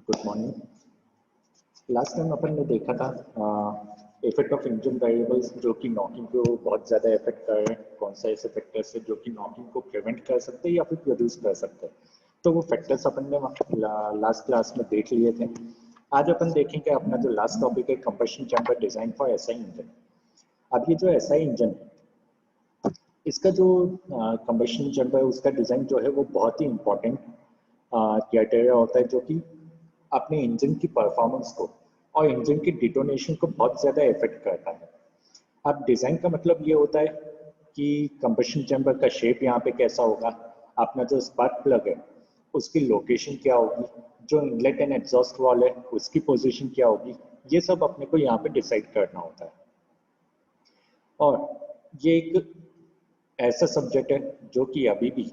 Good morning. Last time अपन ने देखा था इफेक्ट ऑफ इंजन वेरिएबल्स जो कि नॉकिंग को बहुत ज़्यादा इफेक्ट कर रहे हैं। कौन सा ऐसे फैक्टर्स है जो कि नॉकिंग को प्रिवेंट कर सकते हैं या फिर प्रोड्यूस कर सकते हैं। तो वो फैक्टर्स अपन ने लास्ट क्लास में देख लिए थे। आज अपन देखेंगे अपना जो लास्ट टॉपिक है combustion chamber design for SI engine. अब ये जो एसआई इंजन है इसका जो कंबशन चैम्बर उसका डिज़ाइन जो है वो बहुत ही इम्पोर्टेंट क्राइटेरिया होता है जो कि अपने इंजन की परफॉर्मेंस को और इंजन की डिटोनेशन को बहुत ज़्यादा इफेक्ट करता है। अब डिज़ाइन का मतलब ये होता है कि कंबशन चैम्बर का शेप यहाँ पे कैसा होगा, अपना जो स्पार्क प्लग है उसकी लोकेशन क्या होगी, जो इनलेट एंड एग्जॉस्ट वाल है उसकी पोजीशन क्या होगी, ये सब अपने को यहाँ पे डिसाइड करना होता है। और ये एक ऐसा सब्जेक्ट है जो कि अभी भी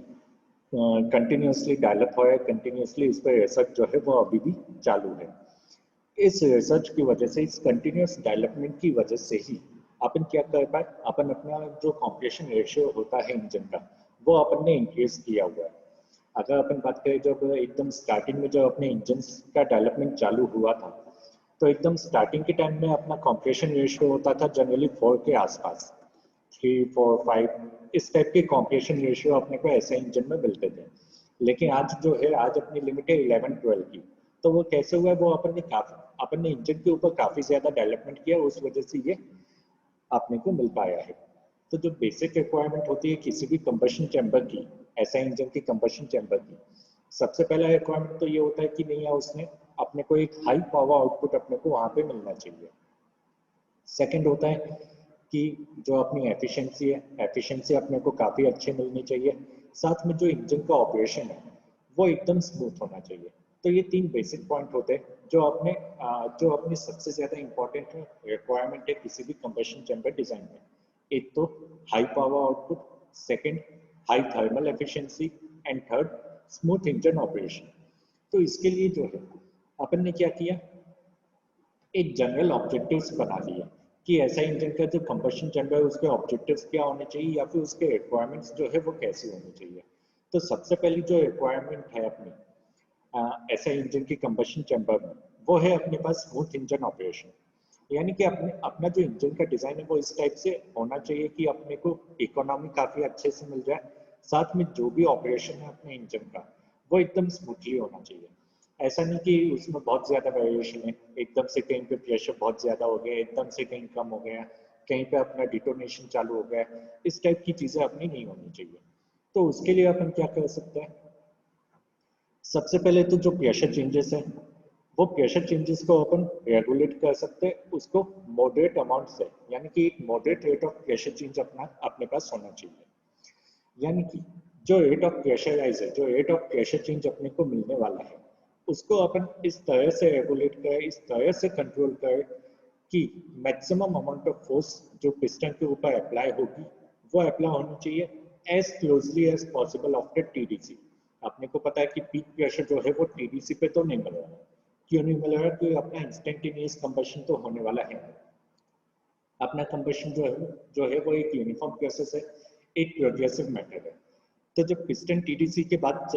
कंटिन्यूसली डेवलप हो रहा है, कंटिन्यूसली इस पर रिसर्च जो है वो अभी भी चालू है। इस रिसर्च की वजह से, इस कंटिन्यूस डेवलपमेंट की वजह से ही अपन क्या कर पाए, अपन अपना जो कॉम्प्रेशन रेशियो होता है इंजन का वो अपन ने इंक्रीज किया हुआ है। अगर अपन बात करें जब एकदम स्टार्टिंग में जब अपने इंजन का डेवलपमेंट चालू हुआ था तो एकदम स्टार्टिंग के टाइम में अपना कॉम्प्रेशन रेशियो होता था जनरली 4 के आसपास, 3, 4, 5 इस टाइप के कॉम्प्रेशन रेशियो अपने को ऐसे इंजन में मिलते थे। लेकिन आज जो है, आज अपनी लिमिट है 11-12 की। तो वो कैसे हुआ है, वो अपन ने इंजन के ऊपर काफ़ी ज़्यादा डेवलपमेंट किया, उस वजह से ये अपने को मिल पाया है। तो जो बेसिक रिक्वायरमेंट होती है किसी भी कंबशन चैम्बर की, ऐसा इंजन की कंबशन चैम्बर की, सबसे पहला रिक्वायरमेंट तो ये होता है कि नहीं यार उसने अपने को एक हाई पावर आउटपुट अपने को वहाँ पे मिलना चाहिए। सेकंड होता है कि जो अपनी एफिशिएंसी है, एफिशिएंसी अपने को काफ़ी अच्छी मिलनी चाहिए। साथ में जो इंजन का ऑपरेशन है वो एकदम स्मूथ होना चाहिए। तो ये 3 बेसिक पॉइंट होते हैं जो अपनी सबसे ज़्यादा इंपॉर्टेंट रिक्वायरमेंट है किसी भी कंबशन चैम्बर डिज़ाइन में। एक तो high power output, second high thermal efficiency and third smooth engine operation. तो इसके लिए जो है अपन ने क्या किया, एक जनरल ऑब्जेक्टिव्स बना लिया कि ऐसा इंजन का जो कंबशन चैम्बर है उसके ऑब्जेक्टिव्स क्या होने चाहिए या फिर उसके रिक्वायरमेंट्स जो है वो कैसे होनी चाहिए। तो सबसे पहली जो रिक्वायरमेंट है अपनी ऐसा इंजन की कंबशन चैम्बर में, वो है अपने पास स्मूथ इंजन ऑपरेशन। यानी कि अपना जो इंजन का डिज़ाइन है वो इस टाइप से होना चाहिए कि अपने को इकोनॉमी काफ़ी अच्छे से मिल जाए, साथ में जो भी ऑपरेशन है अपने इंजन का वो एकदम स्मूथली होना चाहिए। ऐसा नहीं कि उसमें बहुत ज़्यादा वेरिएशन है, एकदम से कहीं पे प्रेशर बहुत ज़्यादा हो गया, एकदम से कहीं कम हो गया, कहीं पे अपना डिटोनेशन चालू हो गया, इस टाइप की चीज़ें अपनी नहीं होनी चाहिए। तो उसके लिए अपन क्या कर सकते हैं, सबसे पहले तो जो प्रेशर चेंजेस है वो प्रेशर चेंजेस को अपन रेगुलेट कर सकते हैं, उसको मॉडरेट अमाउंट से, यानी कि एक moderate rate of pressure change अपने पास होना चाहिए। यानी कि जो रेट ऑफ प्रेशर राइज है, जो रेट ऑफ प्रेशर चेंज अपने को मिलने वाला है उसको अपन इस तरह से रेगुलेट करें, इस तरह से कंट्रोल करें कि मैक्सिमम अमाउंट ऑफ फोर्स जो पिस्टन के ऊपर अप्लाई होगी वो अप्लाई होनी चाहिए as closely as possible after TDC. अपने को पता है कि पीक प्रेशर जो है वो टीडीसी पे तो नहीं मिल रहा है। क्यों नहीं मिल रहा है, क्योंकि अपना इंस्टेंटेनियस कंबशन तो होने वाला है। अपना कंबशन जो है वो एक यूनिफॉर्म प्रोसेस है, एक प्रोग्रेसिव मेथड है। तो जब पिस्टन टीडीसी के बाद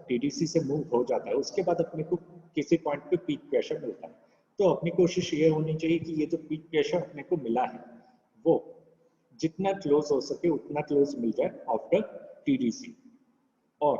टीडीसी से मूव हो जाता है उसके बाद अपने को किसी पॉइंट पे पीक प्रेशर मिलता है। तो अपनी कोशिश ये होनी चाहिए कि ये जो पीक प्रेशर अपने को मिला है वो जितना क्लोज हो सके उतना क्लोज मिल जाए आफ्टर टीडीसी। और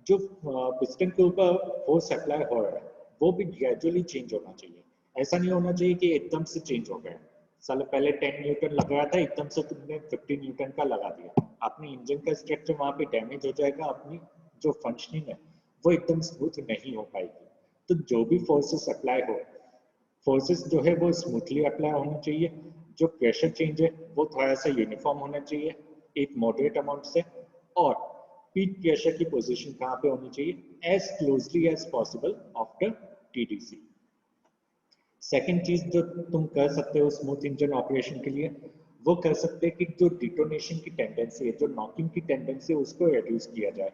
जो पिस्टन के ऊपर फोर्स अप्लाई हो रहा है वो भी ग्रेजुअली चेंज होना चाहिए। ऐसा नहीं होना चाहिए कि एकदम से चेंज हो गया, साल पहले 10 न्यूटन लग रहा था एकदम से तुमने 50 न्यूटन का लगा दिया, अपनी इंजन का स्ट्रक्चर वहां पे डैमेज हो जाएगा, अपनी जो फंक्शनिंग है वो एकदम स्मूथ नहीं हो पाएगी। तो जो भी फोर्सेस अप्लाई हो, फोर्सेस जो है वो स्मूथली अप्लाई होना चाहिए, जो प्रेशर चेंज है वो थोड़ा सा यूनिफॉर्म होना चाहिए एक मॉडरेट अमाउंट से, और पीक प्रेशर की पोजीशन कहाँ पे होनी चाहिए as closely as possible after TDC. Second चीज जो तुम कर सकते हो स्मूथ इंजन ऑपरेशन के लिए, वो कर सकते हैं कि जो डिटोनेशन की टेंडेंसी है, जो नॉकिंग की टेंडेंसी है उसको रिड्यूस किया जाए।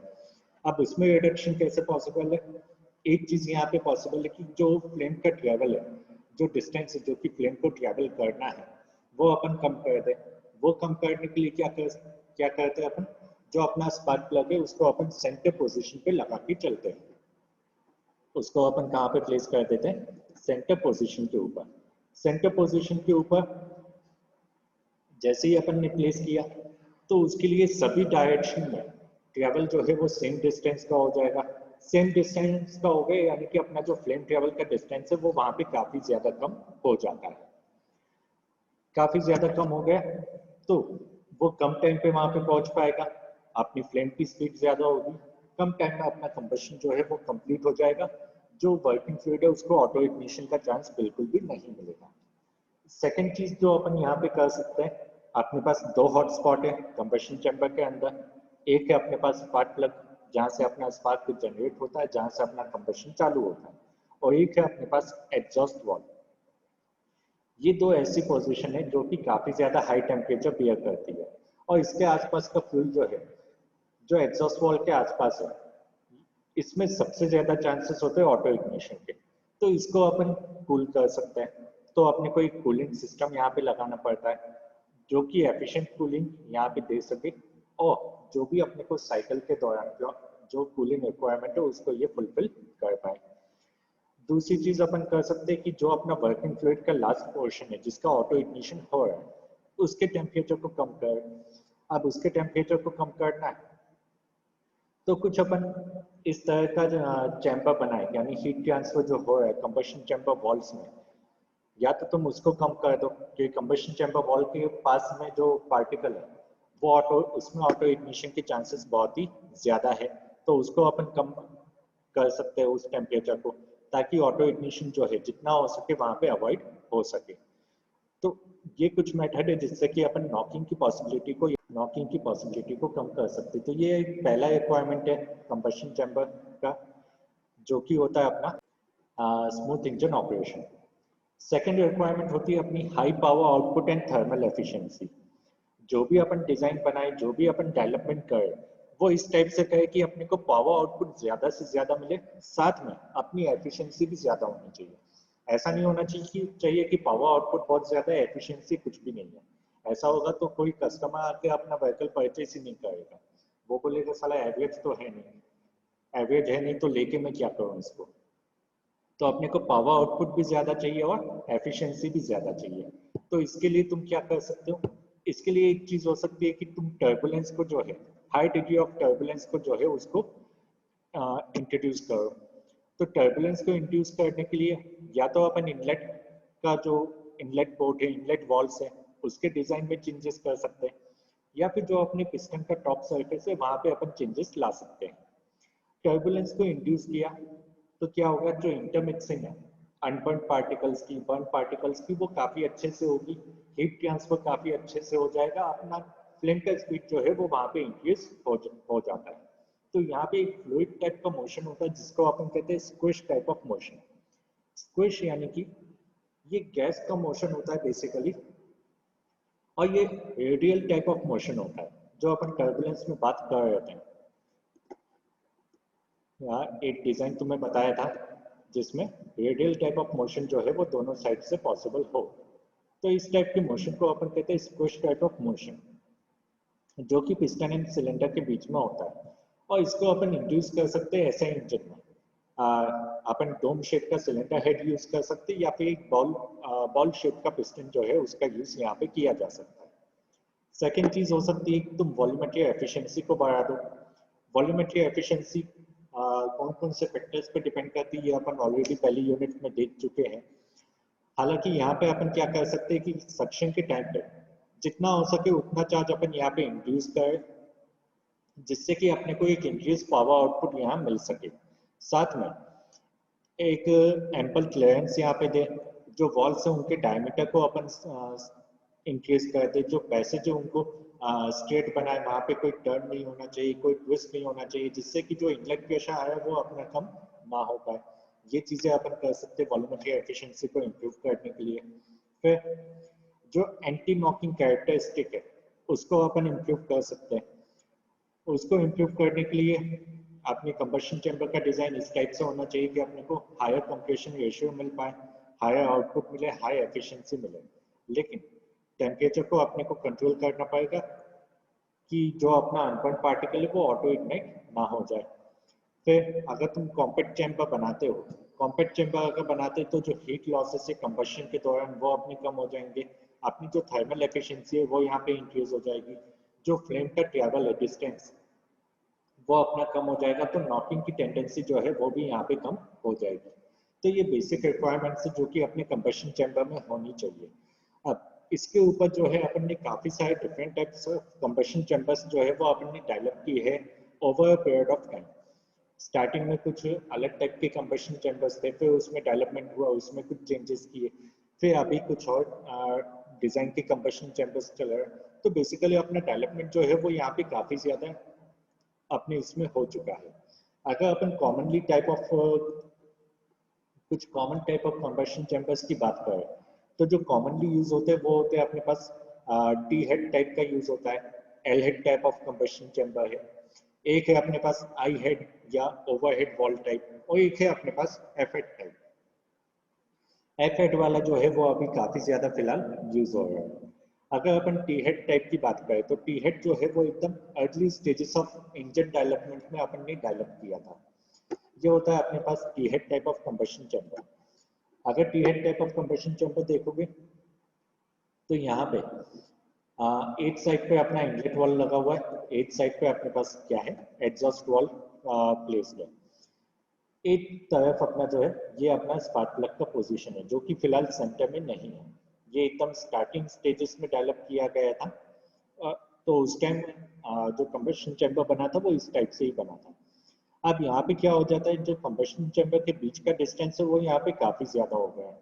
अब इसमें रिडक्शन कैसे पॉसिबल है, एक चीज यहाँ पे पॉसिबल है कि जो फ्लेम का ट्रेवल है, जो डिस्टेंस है जो कि फ्लेम को ट्रेवल करना है वो अपन कम कर दें। वो कम करने के लिए क्या करते हैं अपन, जो अपना स्पार्क प्लग है उसको अपन सेंटर पोजीशन पे लगा के चलते हैं। उसको अपन कहाँ पे प्लेस कर देते हैं, सेंटर पोजीशन के ऊपर। सेंटर पोजीशन के ऊपर जैसे ही अपन ने प्लेस किया तो उसके लिए सभी डायरेक्शन में ट्रेवल जो है वो सेम डिस्टेंस का हो जाएगा। सेम डिस्टेंस का हो गया यानी कि अपना जो फ्लेम ट्रेवल का डिस्टेंस है वो वहां पे काफी ज्यादा कम हो जाता है। काफी ज्यादा कम हो गया तो वो कम टाइम पे वहां पे पहुंच पाएगा, अपनी फ्लेम की स्पीड ज्यादा होगी, कम टाइम में अपना कंबशन जो है वो कंप्लीट हो जाएगा। जो वर्किंग फ्लूइड है उसको ऑटो इग्निशन का चांस बिल्कुल भी नहीं मिलेगा। सेकेंड चीज जो अपन यहाँ पे कर सकते हैं, अपने पास दो हॉट स्पॉट है कंबशन चैम्बर के अंदर। एक है अपने पास स्पार्क प्लग जहाँ से अपना स्पार्क जनरेट होता है, जहाँ से अपना कंबशन चालू होता है, और एक है अपने पास एग्जॉस्ट वॉल्व। ये दो ऐसी पोजीशन है जो कि काफी ज्यादा हाई टेम्परेचर बियर करती है, और इसके आसपास का फ्यूल जो है, जो एग्जॉस्ट वॉल्व के आसपास है, इसमें सबसे ज्यादा चांसेस होते हैं ऑटो इग्निशन के। तो इसको अपन कूल कर सकते हैं। तो अपने को एक कूलिंग सिस्टम यहाँ पे लगाना पड़ता है जो कि एफिशिएंट कूलिंग यहाँ पे दे सके, और जो भी अपने को साइकिल के दौरान जो कूलिंग रिक्वायरमेंट है उसको ये फुलफिल कर पाए। दूसरी चीज अपन कर सकते हैं कि जो अपना वर्किंग फ्लूइड का लास्ट पोर्शन है जिसका ऑटो इग्निशन हो रहा है, उसके टेम्परेचर को कम कर। अब उसके टेम्परेचर को कम करना है तो कुछ अपन इस तरह का चैम्बर बनाए, यानी हीट ट्रांसफर जो हो रहा है कंबशन चैम्बर वॉल्स में, या तो तुम उसको कम कर दो कि कंबशन चैम्बर वॉल के पास में जो पार्टिकल है वो उसमें ऑटो इग्निशन के चांसेस बहुत ही ज्यादा है, तो उसको अपन कम कर सकते हैं उस टेम्परेचर को, ताकि ऑटो इग्निशन जो है जितना हो सके वहां पे अवॉइड हो सके। तो ये कुछ मेथड है जिससे कि अपन नॉकिंग की पॉसिबिलिटी को कम कर सकते हैं। तो ये एक पहला रिक्वायरमेंट है कंबशन चैम्बर का, जो कि होता है अपना smooth engine operation. Second requirement होती है अपनी high power output and thermal efficiency. जो भी अपन डिजाइन बनाए, जो भी अपन डेवलपमेंट करें, वो इस टाइप से कहे कि अपने को पावर आउटपुट ज्यादा से ज्यादा मिले, साथ में अपनी एफिशिएंसी भी ज्यादा होनी चाहिए। ऐसा नहीं होना चाहिए कि पावर आउटपुट बहुत ज्यादा है, एफिशिएंसी कुछ भी नहीं है। ऐसा होगा तो कोई कस्टमर आके अपना व्हीकल परचेस ही नहीं करेगा, वो बोलेगा साला एवरेज तो है नहीं, एवरेज है नहीं तो लेके मैं क्या करूँ इसको। तो अपने को पावर आउटपुट भी ज्यादा चाहिए और एफिशिएंसी भी ज्यादा चाहिए। तो इसके लिए तुम क्या कर सकते हो, इसके लिए एक चीज हो सकती है कि तुम टर्बुलेंस को जो है, हाई डिग्री ऑफ टर्बुलेंस को जो है उसको इंट्रोड्यूस करो। तो टर्बुलेंस को इंट्रोड्यूस करने के लिए या तो अपन इनलेट का जो इनलेट पोर्ट है, इनलेट वॉल्स है, उसके डिजाइन में चेंजेस कर सकते हैं, या फिर जो अपने पिस्टन का टॉप सरफेस है वहां पे अपन चेंजेस ला सकते हैं। टर्बुलेंस को इंड्यूस किया तो क्या होगा, जो इंटरमिक्सिंग है अनबर्न पार्टिकल्स की, बर्न पार्टिकल्स की, वो काफी अच्छे से होगी, हीट ट्रांसफर काफी अच्छे से हो जाएगा, अपना फ्लेम का स्पीड जो है वो वहां पे इंक्रीज हो जाता है। तो यहाँ पे एक फ्लूइड टाइप का मोशन होता है जिसको अपन कहते हैं squish type of motion. Squish यानी कि ये गैस का मोशन होता है बेसिकली, और ये रेडियल टाइप ऑफ मोशन होता है जो अपन टर्बुलेंस में बात कर रहे थे। यहाँ एक डिजाइन तुम्हें बताया था जिसमें रेडियल टाइप ऑफ मोशन जो है वो दोनों साइड से पॉसिबल हो। तो इस टाइप के मोशन को अपन कहते हैं स्क्विश टाइप ऑफ मोशन, जो कि पिस्टन एंड सिलेंडर के बीच में होता है, और इसको अपन इंड्यूस कर सकते हैं ऐसे इंजन में। अपन डोम शेप का सिलेंडर हेड यूज कर सकते हैं, या फिर एक बॉल शेप का पिस्टन जो है उसका यूज यहाँ पे किया जा सकता है। सेकेंड चीज हो सकती है कि तुम वॉल्यूमेट्री एफिशिएंसी को बढ़ा दो। वॉल्यूमेट्री एफिशिएंसी कौन कौन से फैक्टर्स पे डिपेंड करती है ये अपन ऑलरेडी पहली यूनिट में देख चुके हैं। हालांकि यहाँ पे अपन क्या कर सकते हैं कि सक्शन के टाइम पे जितना हो सके उतना चार्ज अपन यहाँ पे इंड्यूस करें, जिससे कि अपने को एक इंक्रीज पावर आउटपुट यहाँ मिल सके। साथ में एक एम्पल क्लियरेंस यहाँ पे दे, जो वॉल्स है उनके डायमीटर को अपन इंक्रीज कर दे, जो पैसेज है उनको स्ट्रेट बनाए, वहां पे कोई टर्न नहीं होना चाहिए, कोई ट्विस्ट नहीं होना चाहिए, जिससे कि जो इनलेट प्रेशर आया वो अपना कम ना हो पाए। ये चीजें अपन कर सकते हैं वॉल्यूमेट्री एफिशिएंसी को इम्प्रूव करने के लिए। फिर जो एंटी नॉकिंग कैरेक्टरिस्टिक है उसको अपन इम्प्रूव कर सकते हैं। उसको इम्प्रूव करने के लिए अपने कंबशन चैम्बर का डिजाइन इस टाइप से होना चाहिए कि अपने को हायर कंप्रेशन रेशियो मिल पाए, हायर आउटपुट मिले, हाई एफिशिएंसी मिले, लेकिन टेम्परेचर को अपने को कंट्रोल करना पड़ेगा कि जो अपना अनबर्न पार्टिकल है वो ऑटो इग्नाइट ना हो जाए। फिर अगर तुम कॉम्पैक्ट चैम्बर बनाते हो, कॉम्पैक्ट चैम्बर अगर बनाते हो तो जो हीट लॉसेस है कंबशन के दौरान वो अपने कम हो जाएंगे, अपनी जो थर्मल एफिशिएंसी है वो यहाँ पे इंक्रीज हो जाएगी, जो फ्लेम का ट्रैवल है डिस्टेंस वो अपना कम हो जाएगा, तो नॉकिंग की टेंडेंसी जो है वो भी यहाँ पे कम हो जाएगी। तो ये बेसिक रिक्वायरमेंट्स है जो कि अपने कंबशन चैम्बर में होनी चाहिए। अब इसके ऊपर जो है अपन ने काफ़ी सारे different types of combustion chambers जो है वो अपन ने डेवलप की है over a period of time. Starting में कुछ अलग टाइप के कंबशन चैम्बर्स थे, फिर उसमें डेवलपमेंट हुआ, उसमें कुछ चेंजेस किए, फिर अभी कुछ और डिज़ाइन के कंबशन चैम्बर्स चल रहे हैं। तो बेसिकली अपना डेवलपमेंट जो है वो यहाँ पे काफ़ी ज़्यादा अपने इसमें हो चुका है। अगर अपन कॉमनली टाइप ऑफ कुछ common type of combustion chambers की बात करें तो जो कॉमनली यूज होते हैं वो होते हैं अपने पास टी हेड टाइप का यूज होता है, L head type of combustion chamber है, एक है अपने पास आई हेड या ओवरहेड वॉल टाइप, और एक है अपने पास F head type. F head वाला जो है वो अभी काफी ज्यादा फिलहाल यूज हो रहा है। अगर अपन टी हेड टाइप की बात करें तो टी हेड जो है वो एकदम early stages of engine development में अपन ने डेवलप किया था। ये होता है अपने पास T head type of combustion chamber. अगर T head type of combustion chamber देखोगे तो यहाँ पे एक साइड पे अपना इनलेट वॉल लगा हुआ है, एक साइड पे अपने पास क्या है, एग्जॉस्ट वॉल प्लेस्ड है। एक तरफ अपना जो है ये अपना स्पार्क प्लग का पोजीशन है जो कि फिलहाल सेंटर में नहीं है, ये एकदम स्टार्टिंग स्टेजेस में डेवलप किया गया था। तो उस टाइम जो कंबशन चैम्बर बना था वो इस टाइप से ही बना था। अब यहाँ पे क्या हो जाता है, जो कंबशन चैम्बर के बीच का डिस्टेंस है वो यहाँ पे काफी ज्यादा हो गया है,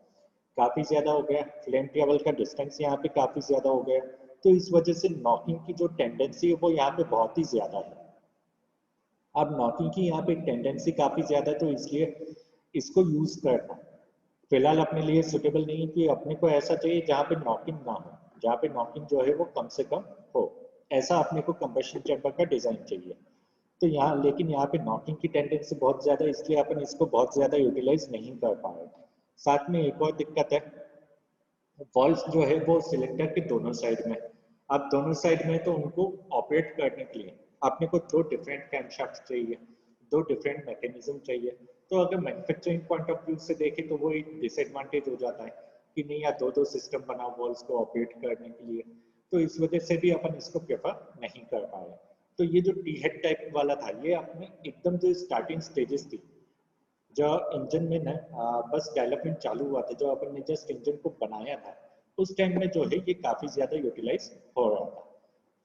काफी ज्यादा हो गया, फ्लेम ट्रैवल का डिस्टेंस यहाँ पे काफी ज्यादा हो गया, तो इस वजह से नॉकिंग की जो टेंडेंसी है वो यहाँ पे बहुत ही ज्यादा है। अब नॉकिंग की यहाँ पे टेंडेंसी काफी ज्यादा है, तो इसलिए इसको यूज करना फिलहाल अपने लिए सुटेबल नहीं है, कि अपने को ऐसा चाहिए जहाँ पे नॉकिंग ना हो, जहाँ पे नॉकिंग जो है वो कम से कम हो, ऐसा अपने को कंबशन चैम्बर का डिजाइन चाहिए। तो यहाँ लेकिन यहाँ पे नॉकिंग की टेंडेंसी बहुत ज्यादा है, इसलिए अपन इसको बहुत ज्यादा यूटिलाइज नहीं कर पा रहे। साथ में एक और दिक्कत है, वॉल्स जो है वो सिलेंडर के दोनों साइड में, अब दोनों साइड में तो उनको ऑपरेट करने के लिए अपने को दो डिफरेंट कैमशाफ्ट चाहिए, दो डिफरेंट मैकेनिज्म चाहिए। तो अगर मैन्युफैक्चरिंग पॉइंट ऑफ व्यू से देखें तो वो एक डिसएडवांटेज हो जाता है कि नहीं यार दो दो सिस्टम बनाओ वॉल्स को ऑपरेट करने के लिए, तो इस वजह से भी अपन इसको प्रेफर नहीं कर पाए। तो ये जो टी हेड टाइप वाला था ये अपने एकदम जो स्टार्टिंग स्टेजेस थी, जो इंजन में ना बस डेवलपमेंट चालू हुआ था, जो अपन ने जस्ट इंजन को बनाया था उस टाइम में जो है ये काफी ज्यादा यूटिलाइज हो रहा था।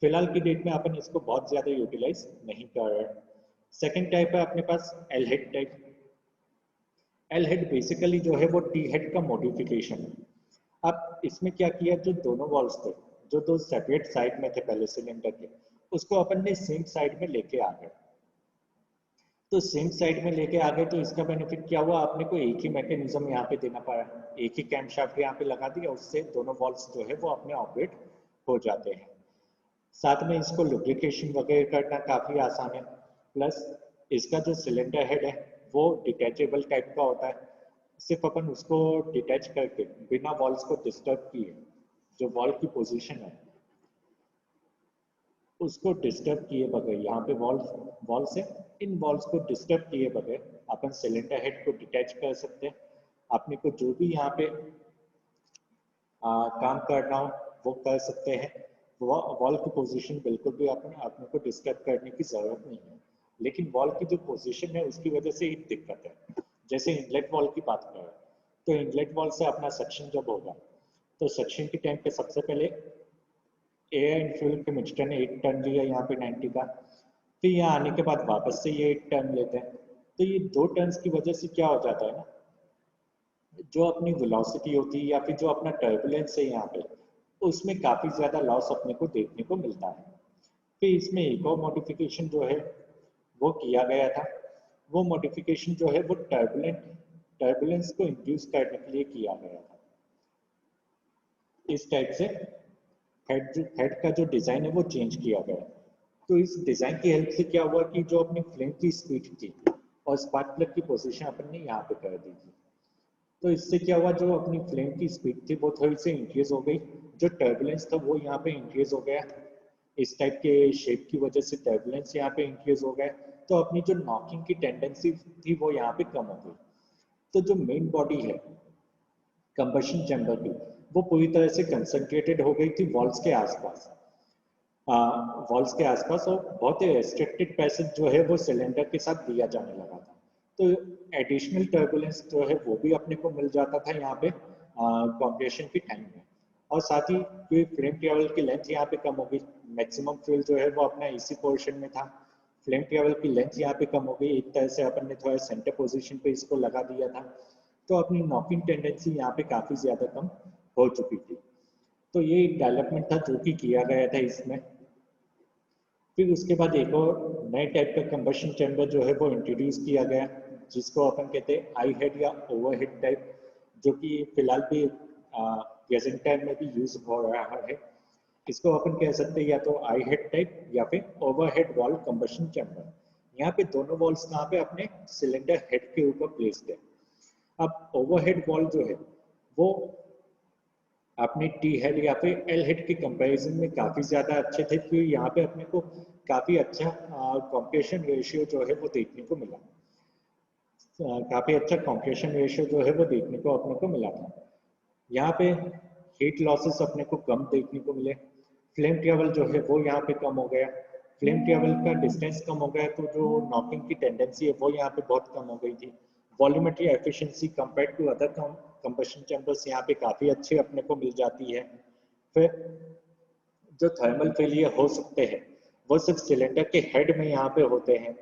फिलहाल की डेट में अपन इसको बहुत ज्यादा यूटिलाइज नहीं कर रहे। सेकेंड टाइप है अपने पास L head type. L head basically जो है वो टी हेड का मॉडिफिकेशन है। अब इसमें क्या किया, जो दोनों वॉल्स थे, जो दो सेपरेट साइड में थे पहले सिलेंडर के, उसको अपन ने सेम साइड में लेके आ गए। तो सेम साइड में लेके आ गए तो इसका बेनिफिट क्या हुआ, आपने को एक ही मैकेनिज्म यहाँ पे देना पड़ा, एक ही कैम शाफ्ट यहाँ पे लगा दिया, उससे दोनों वॉल्स जो है वो अपने ऑपरेट हो जाते हैं। साथ में इसको लुब्रिकेशन वगैरह करना काफी आसान है। प्लस इसका जो सिलेंडर हेड है वो डिटैचेबल टाइप का होता है, सिर्फ अपन उसको डिटैच करके बिना वॉल्स को डिस्टर्ब किए, जो वॉल की पोजीशन है उसको डिस्टर्ब किए बगैर, यहाँ पे वॉल से इन वॉल्स को डिस्टर्ब किए बगैर अपन सिलेंडर हेड को डिटैच कर सकते हैं। अपने को जो भी यहाँ पे काम करना हो वो कर सकते हैं। वॉल की पोजीशन बिल्कुल भी अपने अपने को डिस्टर्ब करने की जरूरत नहीं है, लेकिन वॉल की जो पोजीशन है उसकी वजह से एक दिक्कत है। जैसे इनलेट वॉल की बात करें तो इनलेट वॉल से अपना सक्शन जब होगा तो सक्शन के टाइम पे सबसे पहले एयर एंड फ्यूल के मिक्सचर ने एक टर्न लिया यहाँ पे 90 का, फिर यहाँ आने के बाद वापस से ये एक टर्न लेते हैं। तो ये दो टर्न्स की वजह से क्या हो जाता है ना, जो अपनी वेलोसिटी होती है या फिर जो अपना टर्बुलेंस है यहाँ पे उसमें काफी ज्यादा लॉस अपने को देखने को मिलता है। फिर इसमें एक और मॉडिफिकेशन जो है वो किया गया था, वो मॉडिफिकेशन जो है वो टर्बुलेंस को इंड्यूस करने के लिए किया गया था। इस टाइप से हेड का जो डिजाइन है वो चेंज किया गया। तो इस डिजाइन की हेल्प से क्या हुआ कि जो अपनी फ्लेम की स्पीड थी और स्पार्क प्लग की पोजीशन अपन ने यहाँ पे कर दी थी, तो इससे क्या हुआ, जो अपनी फ्लेम की स्पीड थी वो थोड़ी सी इंक्रीज हो गई, जो टर्बुलेंस था वो यहाँ पे इंक्रीज हो गया, इस टाइप के शेप की वजह से टर्बुलेंस यहाँ पे इंक्रीज हो गया। तो अपनी जो नॉकिंग की टेंडेंसी थी वो यहाँ पे कम हो गई। तो जो मेन बॉडी है कंबशन चैम्बर की, वो पूरी तरह से कंसंट्रेटेड हो गई थी वॉल्स के आसपास, वॉल्स के आसपास, और बहुत ही रेस्ट्रिक्टेड पैसेज जो है वो सिलेंडर के साथ दिया जाने लगा था। तो एडिशनल टर्बुलेंस जो है वो भी अपने को मिल जाता था यहाँ पे कॉम्प्रेशन के टाइम में। और साथ ही जो फ्लेम ट्रेवल की लेंथ यहाँ पे कम हो गई, मैक्सिमम फ्यूल जो है वो अपना इसी पोर्शन में था, फ्लेम ट्रेवल की लेंथ यहाँ पे कम हो गई, एक तरह से अपन ने थोड़ा सेंटर पोजीशन पे इसको लगा दिया था, तो अपनी नॉकिंग टेंडेंसी यहाँ पे काफी ज्यादा कम हो चुकी थी। तो ये डेवलपमेंट था जो कि किया गया था इसमें। फिर उसके बाद एक और नए टाइप का कंबशन चैम्बर जो है वो इंट्रोड्यूस किया गया, जिसको अपन कहते हैं आई हेड या ओवरहेड टाइप, जो कि फिलहाल भी प्रेजेंट टाइम में भी यूज हो रहा है। इसको अपन कह सकते हैं या तो आई हेड टाइप या फिर ओवरहेड वॉल कंबशन चैम्बर। यहाँ पे दोनों वॉल्स कहाँ पे अपने सिलेंडर हेड के ऊपर प्लेस्ड है। अब ओवरहेड वॉल जो है वो अपने टी हेड या फिर एल हेड के कंपैरिजन में काफ़ी ज़्यादा अच्छे थे, क्योंकि यहाँ पे अपने को काफ़ी अच्छा कॉम्प्रेशन रेशियो जो है वो देखने को मिला, काफ़ी अच्छा कॉम्प्रेशन रेशियो जो है वो देखने को अपने को मिला था। यहाँ पे हीट लॉसेस अपने को कम देखने को मिले, फ्लेम ट्रेवल जो है वो यहाँ पे कम हो गया, फ्लेम ट्रेवल का डिस्टेंस कम हो गया, तो जो नॉकिंग की टेंडेंसी है वो यहाँ पे बहुत कम हो गई थी। Volumetric efficiency compared to other combustion chambers यहाँ पे काफ़ी अच्छी अपने को मिल जाती है। फिर जो थर्मल फेलियर हो सकते हैं वो सिर्फ सिलेंडर के हेड में यहाँ पे होते हैं,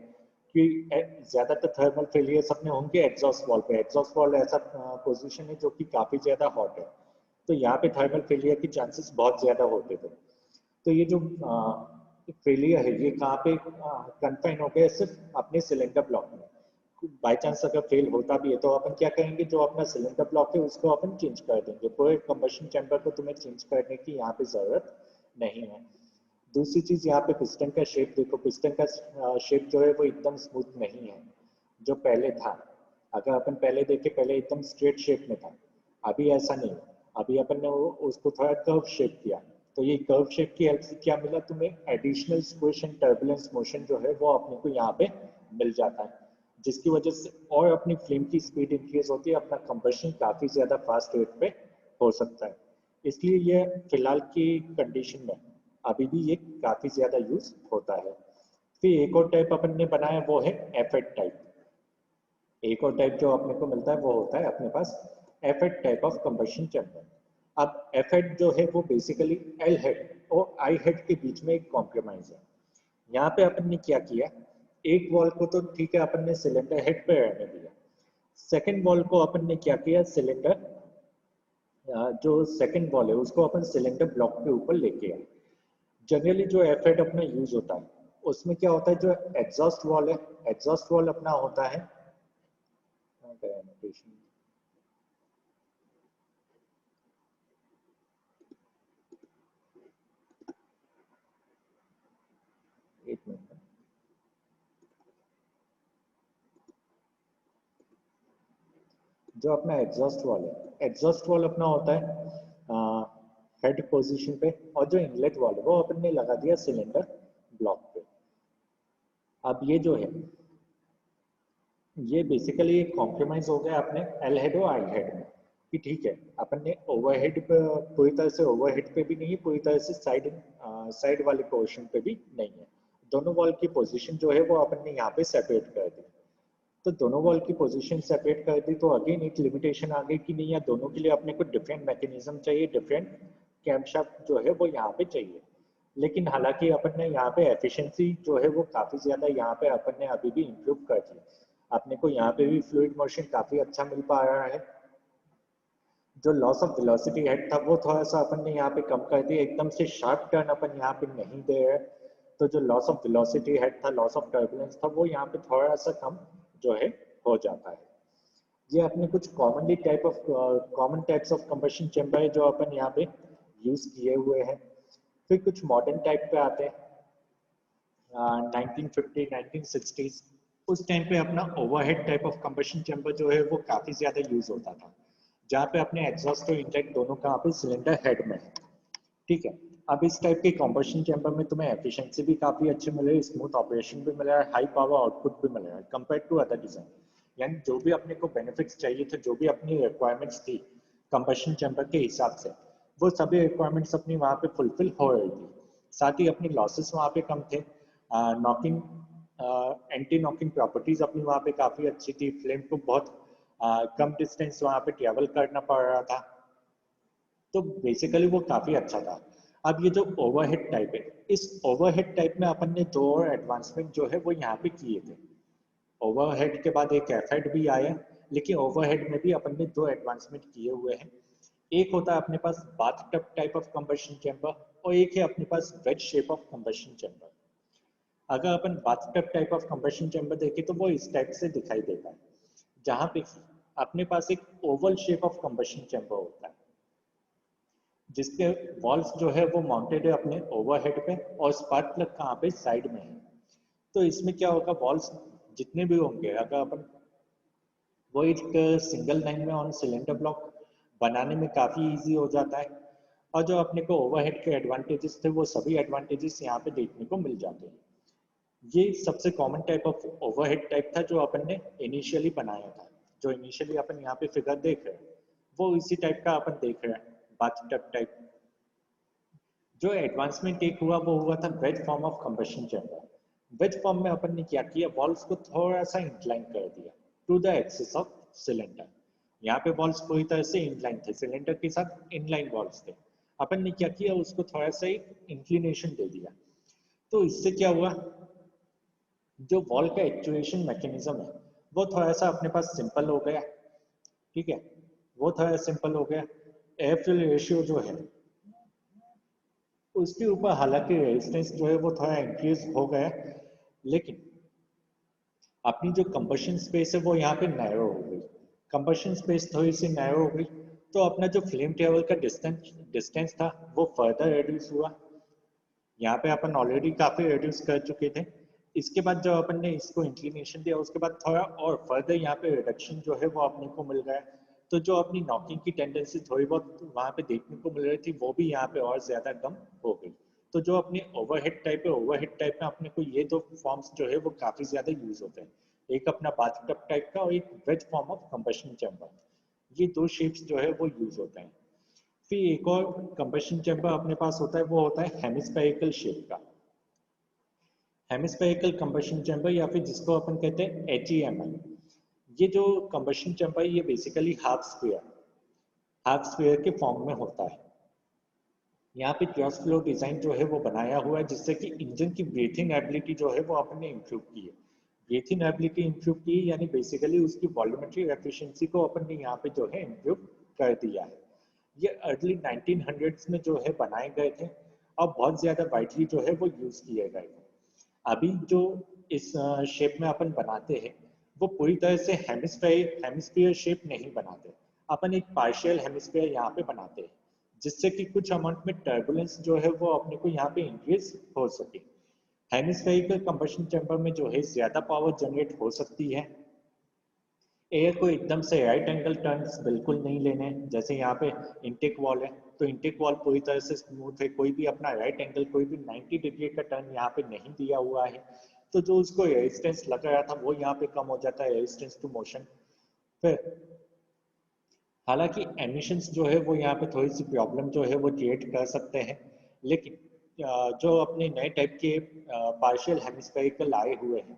कि ज्यादातर थर्मल फेलियर्स अपने होंगे एग्जॉस्ट वॉल पे। एग्जॉस्ट वॉल ऐसा पोजीशन है जो कि काफी ज्यादा हॉट है, तो यहाँ पे थर्मल फेलियर के चांसेस बहुत ज्यादा होते थे। तो ये जो फेलियर है ये कहाँ पे कन्फाइन हो गया, सिर्फ अपने सिलेंडर ब्लॉक में। बाई चांस अगर फेल होता भी है तो अपन क्या करेंगे, जो अपना सिलेंडर ब्लॉक है उसको अपन चेंज कर देंगे, पूरे कंबशन चैम्बर को तुम्हें चेंज करने की यहाँ पे जरूरत नहीं है। दूसरी चीज यहाँ पे पिस्टन का शेप देखो, पिस्टन का शेप जो है वो एकदम स्मूथ नहीं है जो पहले था। अगर अपन पहले देखे, पहले एकदम स्ट्रेट शेप में था, अभी ऐसा नहीं। अभी अपन ने उसको थोड़ा कर्व शेप किया, तो ये कर्व शेप की हेल्प से क्या मिला तुम्हें, additional squish and turbulence motion जो है वो अपने को यहाँ पे मिल जाता है, जिसकी वजह से और अपनी फ्लेम की स्पीड इंक्रीज होती है, अपना कंबशन काफी ज्यादा फास्ट रेट पे हो सकता है। इसलिए ये फिलहाल की कंडीशन में अभी भी ये काफी ज्यादा यूज होता है। फिर एक और टाइप अपन ने बनाया वो है एफेड टाइप। एक और टाइप जो अपने को मिलता है वो होता है अपने पास एफेड टाइप ऑफ कंबशन चैम्बर। अब एफेड जो है वो बेसिकली एल हेड और आई हेड के बीच में एक कॉम्प्रोमाइज है। यहाँ पे अपन ने क्या किया, एक वॉल को तो ठीक है अपन ने सिलेंडर हेड पे रहने दिया, सेकेंड वॉल को अपन ने क्या किया, सिलेंडर जो सेकेंड वॉल है उसको अपन सिलेंडर ब्लॉक के ऊपर लेके आए। जनरली जो एफेड अपना यूज होता है उसमें क्या होता है, जो एग्जॉस्ट वॉल है, एग्जॉस्ट वॉल अपना होता है, एक मिनट, जो अपना एग्जॉस्ट वॉल है, एग्जॉस्ट वॉल अपना होता है हेड पोजीशन पे, और जो इनलेट वॉल है वो अपन ने लगा दिया सिलेंडर ब्लॉक पे। अब ये जो है ये बेसिकली एक कॉम्प्रोमाइज हो गया अपने एल हेड और आई हेड में, कि ठीक है अपन ने ओवरहेड पे पूरी तरह से ओवरहेड पे भी नहीं है, पूरी तरह से साइड वाले पोर्शन पे भी नहीं है, दोनों वॉल की पोजीशन जो है वो अपन ने यहाँ पे सेपरेट कर दी। तो दोनों वॉल की पोजीशन सेपरेट कर दी, तो अगेन एक लिमिटेशन आ गई कि नहीं यार, दोनों के लिए अपने को डिफरेंट मैकेनिज्म चाहिए, डिफरेंट कैमशाफ्ट जो है वो यहाँ पे चाहिए। लेकिन हालांकि अपन ने यहाँ पे एफिशिएंसी जो है वो काफी ज्यादा यहाँ पे अपन ने अभी भी इम्प्रूव कर दी, अपने को यहाँ पे भी फ्लूइड मोशन काफी अच्छा मिल पा रहा है। जो लॉस ऑफ वेलोसिटी हेड था वो थोड़ा सा अपन ने यहाँ पे कम कर दिया, एकदम से शार्प टर्न अपन यहाँ पे नहीं दे रहे, तो जो लॉस ऑफ वेलोसिटी हेड था, लॉस ऑफ टर्बुलेंस था, वो यहाँ पे थोड़ा सा कम जो है हो जाता है। ये अपने कुछ common types of combustion chamber है जो अपन यहाँ पे यूज किए हुए हैं। फिर कुछ मॉडर्न टाइप पे आते हैं, 1950 1960s, उस टाइम पे अपना overhead type of combustion chamber जो है वो काफी ज्यादा यूज होता था, जहाँ पे अपने एग्जॉस्ट और इंटेक दोनों कहाँ पे सिलेंडर हेड में है। ठीक है, अब इस टाइप के कंबशन चैम्बर में तुम्हें एफिशिएंसी भी काफी अच्छी मिल रही है, स्मूथ ऑपरेशन भी मिल रहा है, हाई पावर आउटपुट भी मिल रहा है कंपेयर टू अदर डिजाइन। यानी जो भी अपने को बेनिफिट्स चाहिए थे, जो भी अपनी रिक्वायरमेंट्स थी कंबशन चैम्बर के हिसाब से, वो सभी रिक्वायरमेंट्स अपनी वहाँ पे फुलफिल हो रही थी। साथ ही अपनी लॉसेस वहाँ पे कम थे, नॉकिंग एंटी नॉकिंग प्रॉपर्टीज अपनी वहाँ पे काफी अच्छी थी, फ्लेम को बहुत कम डिस्टेंस वहाँ पे ट्रेवल करना पड़ रहा था, तो बेसिकली वो काफी अच्छा था। अब ये जो ओवरहेड टाइप है, इस ओवरहेड टाइप में अपन ने दो और एडवांसमेंट जो है वो यहाँ पे किए थे। ओवरहेड के बाद एक एफहेड भी आया, लेकिन ओवरहेड में भी अपन ने दो एडवांसमेंट किए हुए हैं। एक होता है अपने पास bathtub type of combustion chamber, और एक है अपने पास wedge shape of combustion chamber. अगर अपन bathtub type of combustion chamber देखें तो वो इस टाइप से दिखाई देता है, जहां पे अपने पास एक Oval shape of combustion chamber होता है, जिसके वॉल्स जो है वो माउंटेड है अपने ओवरहेड पे, और स्पार्क प्लग कहाँ पे साइड में है। तो इसमें क्या होगा, वॉल्स जितने भी होंगे, अगर अपन वो एक सिंगल लाइन में ऑन सिलेंडर ब्लॉक बनाने में काफ़ी इजी हो जाता है, और जो अपने को ओवरहेड के एडवांटेजेस थे वो सभी एडवांटेजेस यहाँ पे देखने को मिल जाते हैं। ये सबसे common type of overhead type था जो अपन ने इनिशियली बनाया था। जो इनिशियली अपन यहाँ पे फिगर देख रहे हैं वो इसी टाइप का अपन देख रहे हैं, बाथटब टाइप। जो एडवांसमेंट एक हुआ वो हुआ था wedge form of combustion chamber. Wedge form में अपन ने क्या किया, वॉल्स को थोड़ा सा इंक्लाइन कर दिया to the axis of cylinder. यहाँ पे वॉल्स पूरी तरह से इंक्लाइन थे, सिलेंडर के साथ इनलाइन वॉल्स थे। अपन ने क्या किया, उसको थोड़ा सा एक इंक्लिनेशन दे दिया। तो इससे क्या हुआ, जो वॉल का एक्चुएशन मैकेनिज्म है वो थोड़ा सा अपने पास सिंपल हो गया। ठीक है, वो थोड़ा सिंपल हो गया। एयर फ्यूल रेशियो जो है उसके ऊपर हालांकि रेजिस्टेंस जो है वो थोड़ा इंक्रीज हो गया, लेकिन अपनी जो कंबशन स्पेस है वो यहाँ पे नैरो हो गई। कंबशन स्पेस थोड़ी सी नैरो हो गई, तो अपना जो फ्लेम टेबल का डिस्टेंस डिस्टेंस था वो फर्दर रिड्यूस हुआ। यहाँ पे अपन ऑलरेडी काफी रिड्यूस कर चुके थे। इसके बाद जब अपन ने इसको इंक्लिनेशन दिया, उसके बाद थोड़ा और फर्दर यहाँ पे रिडक्शन जो है वो अपने को मिल गया। तो जो अपनी नॉकिंग की टेंडेंसी थोड़ी बहुत वहाँ पे देखने को मिल रही थी वो भी यहाँ पे और ज्यादा कम हो गई। तो जो अपनी ओवरहेड टाइप है, ओवरहेड टाइप में अपने को ये दो फॉर्म्स जो है वो काफी ज्यादा यूज होते हैं, एक अपना बाथटब टाइप का और एक wedge form of combustion chamber. ये दो शेप्स जो है वो यूज होते हैं। फिर एक और कंबशन चैम्बर अपने पास होता है, वो होता है हेमिस्फेरिकल शेप का। हेमिस्फेरिकल कंबशन चैम्बर, या फिर जिसको अपन कहते हैं HEMI। ये जो कंबशन चैम्बर ये बेसिकली हाफ स्फीयर के फॉर्म में होता है। यहाँ पे क्रॉस फ्लो डिजाइन जो है वो बनाया हुआ है, जिससे कि इंजन की ब्रीथिंग एबिलिटी जो है वो अपन ने इम्प्रूव की है। ब्रीथिंग एबिलिटी इम्प्रूव की है, यानी बेसिकली उसकी वॉल्यूमेट्री एफिशिएंसी को अपन ने यहाँ पे जो है इम्प्रूव कर दिया है। ये अर्ली 1900s में जो है बनाए गए थे, और बहुत ज्यादा वाइडली जो है वो यूज किए गए थे। अभी जो इस शेप में अपन बनाते हैं वो पूरी तरह से हेमिस्फीयर शेप नहीं बनाते, अपन एक पार्शियल हेमिस्फीयर यहाँ पे बनाते हैं, जिससे कि कुछ अमाउंट में टर्बुलेंस जो है वो अपने को यहाँ पे इंक्रीज हो सके। हेमिस्फेरिकल कंबशन चैम्बर में जो है ज्यादा पावर जनरेट हो सकती है। एयर को एकदम से राइट एंगल टर्न्स बिल्कुल नहीं लेने, जैसे यहाँ पे इनटेक वॉल है, तो इनटेक वॉल पूरी तरह से स्मूथ है, कोई भी अपना राइट एंगल कोई भी 90 डिग्री का टर्न यहाँ पे नहीं दिया हुआ है। तो जो उसको रेजिस्टेंस लग रहा था वो यहाँ पे कम हो जाता है, रेजिस्टेंस टू मोशन। फिर हालांकि एमिशंस जो है वो यहाँ पे थोड़ी सी प्रॉब्लम जो है वो क्रिएट कर सकते हैं, लेकिन जो अपने नए टाइप के पार्शियल हेमिस्फेरिकल आए हुए हैं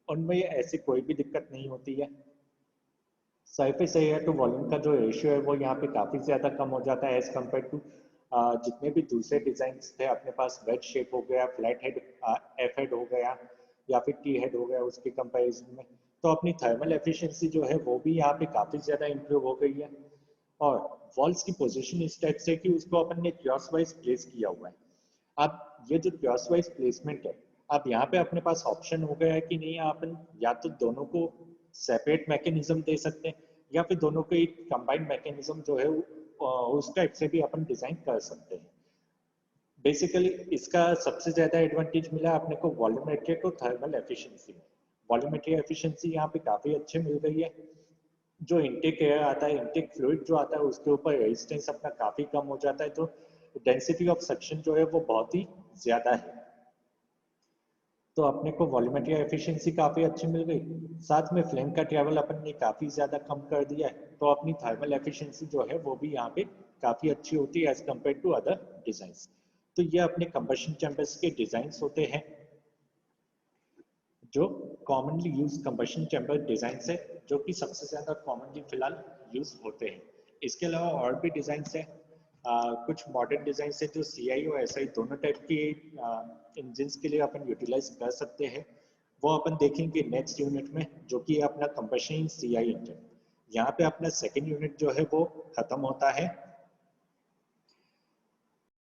उनमें ऐसी कोई भी दिक्कत नहीं होती है। सरफेस एरिया टू वॉल्यूम का जो रेशियो है वो यहाँ पे काफ़ी ज़्यादा कम हो जाता है एज कम्पेयर टू जितने भी दूसरे डिजाइन थे अपने पास। वेज शेप हो गया, फ्लैट हेड, एफ हेड हो गया, या फिर टी हेड हो गया, उसके कंपैरिजन में तो अपनी थर्मल एफिशिएंसी जो है वो भी यहाँ पे काफ़ी ज़्यादा इंप्रूव हो गई है। और वॉल्स की पोजीशन इस टाइप से कि उसको अपन ने क्रॉस वाइज प्लेस किया हुआ है। अब ये जो क्रॉस वाइज प्लेसमेंट है, अब यहाँ पे अपने पास ऑप्शन हो गया है कि नहीं, अपन या तो दोनों को सेपरेट मैकेनिज्म दे सकते हैं, या फिर दोनों को एक कंबाइंड मैकेनिज्म जो है उस टाइप से भी अपन डिजाइन कर सकते हैं। बेसिकली इसका सबसे ज्यादा एडवांटेज मिला अपने को वॉल्यूमेट्री और थर्मल एफिशिएंसी में। वॉल्यूमेट्री एफिशिएंसी यहाँ पे काफी अच्छी मिल गई है। जो इनटेक एयर आता है, इनटेक फ्लूइड जो आता है उसके ऊपर रेजिस्टेंस अपना काफी कम हो जाता है, तो डेंसिटी ऑफ सक्शन जो है वो बहुत ही ज़्यादा है। तो अपने को वॉल्यूमेट्री एफिशिएंसी काफ़ी अच्छी मिल गई, साथ में फ्लेम का ट्रैवल अपन ने काफ़ी ज़्यादा कम कर दिया है, तो अपनी थर्मल एफिशिएंसी जो है वो भी यहाँ पे काफ़ी अच्छी होती है as compare to other designs. तो ये अपने कंबशन चैम्बर्स के डिज़ाइंस होते हैं जो commonly use combustion chamber design है, जो कि सबसे ज्यादा कॉमनली फिलहाल यूज होते हैं। इसके अलावा और भी डिजाइन है, कुछ मॉडर्न डिजाइन है जो CI और SI दोनों टाइप के इंजन के लिए अपन यूटिलाइज कर सकते हैं। वो अपन देखेंगे नेक्स्ट यूनिट में, जो कि अपना कंबशन CI इंजन। यहाँ पे अपना सेकेंड यूनिट जो है वो खत्म होता है।